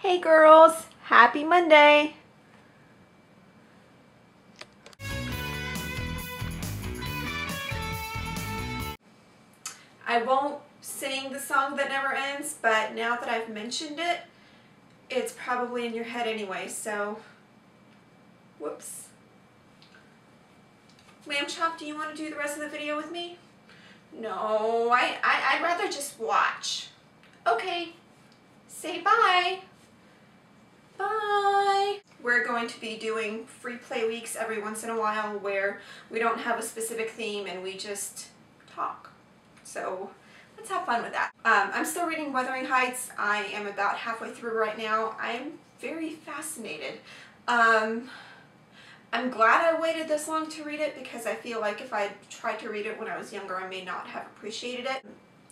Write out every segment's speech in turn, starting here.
Hey girls, happy Monday. I won't sing the song that never ends, but now that I've mentioned it, it's probably in your head anyway, so whoops. Lamb Chop, do you want to do the rest of the video with me? No, I'd rather just watch. Okay, say bye. Bye. We're going to be doing free play weeks every once in a while where we don't have a specific theme and we just talk. So let's have fun with that. I'm still reading Wuthering Heights. I am about halfway through right now. I'm very fascinated. I'm glad I waited this long to read it because I feel like if I tried to read it when I was younger, I may not have appreciated it.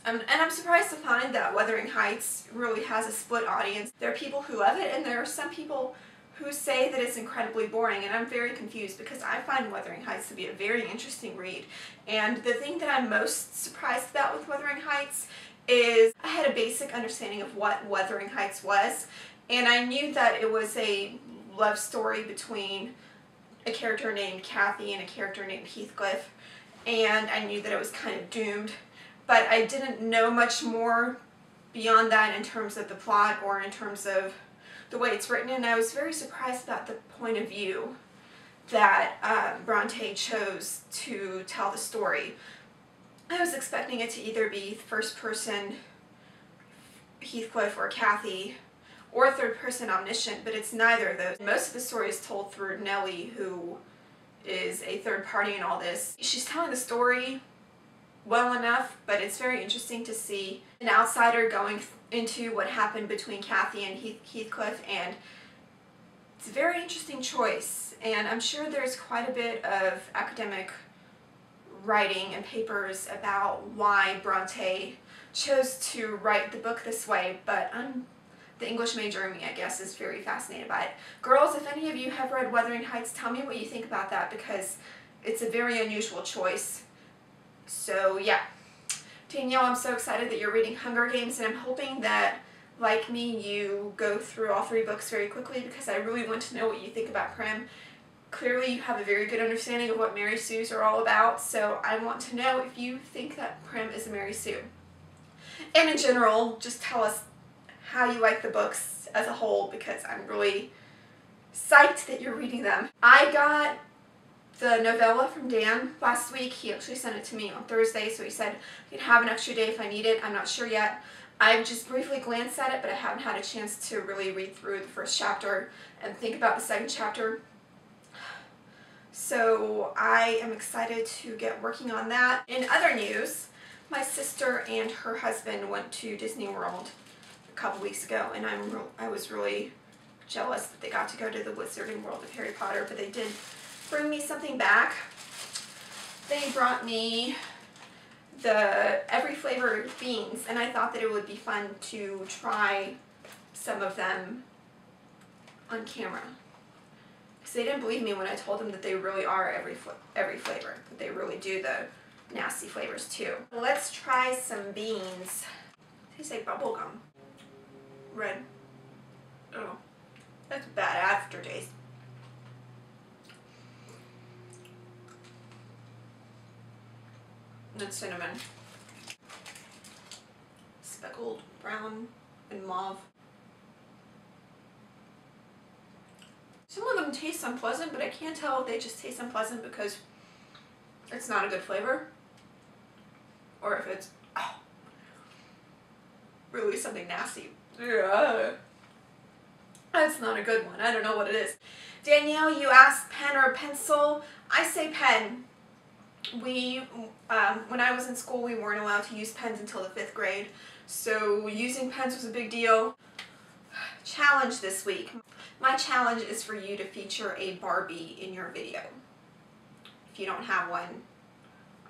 And I'm surprised to find that Wuthering Heights really has a split audience. There are people who love it and there are some people who say that it's incredibly boring, and I'm very confused because I find Wuthering Heights to be a very interesting read. And the thing that I'm most surprised about with Wuthering Heights is I had a basic understanding of what Wuthering Heights was, and I knew that it was a love story between a character named Kathy and a character named Heathcliff, and I knew that it was kind of doomed. But I didn't know much more beyond that in terms of the plot or in terms of the way it's written, and I was very surprised about the point of view that Bronte chose to tell the story. I was expecting it to either be first person Heathcliff or Kathy, or third person omniscient, but it's neither of those. Most of the story is told through Nellie, who is a third party in all this. She's telling the story well enough, but it's very interesting to see an outsider going into what happened between Kathy and Heathcliff, and it's a very interesting choice, and I'm sure there's quite a bit of academic writing and papers about why Bronte chose to write the book this way, but the English major in me, I guess, is very fascinated by it. Girls, if any of you have read Wuthering Heights, tell me what you think about that, because it's a very unusual choice. So yeah, Danielle, I'm so excited that you're reading Hunger Games, and I'm hoping that, like me, you go through all 3 books very quickly because I really want to know what you think about Prim. Clearly you have a very good understanding of what Mary Sues are all about, so I want to know if you think that Prim is a Mary Sue. And in general, just tell us how you like the books as a whole, because I'm really psyched that you're reading them. I got the novella from Dan last week. He actually sent it to me on Thursday, so he said he'd have an extra day if I need it. I'm not sure yet. I've just briefly glanced at it, but I haven't had a chance to really read through the first chapter and think about the second chapter. So I am excited to get working on that. In other news, my sister and her husband went to Disney World a couple weeks ago, and I was really jealous that they got to go to the Wizarding World of Harry Potter, but they did bring me something back. They brought me the every flavor beans, and I thought that it would be fun to try some of them on camera, because they didn't believe me when I told them that they really are every flavor, that they really do the nasty flavors too. Let's try some beans. They say bubblegum. Red. Oh, that's a bad aftertaste. And cinnamon. Speckled brown and mauve. Some of them taste unpleasant, but I can't tell if they just taste unpleasant because it's not a good flavor, or if it's really something nasty. Yeah. That's not a good one. I don't know what it is. Danielle, you asked pen or pencil. I say pen. When I was in school, we weren't allowed to use pens until the 5th grade, so using pens was a big deal. Challenge this week. My challenge is for you to feature a Barbie in your video. If you don't have one,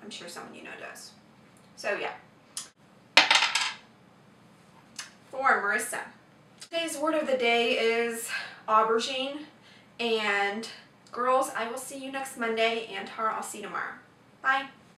I'm sure someone you know does. So yeah. For Marissa. Today's word of the day is aubergine, and girls, I will see you next Monday, and Tara, I'll see you tomorrow. Bye.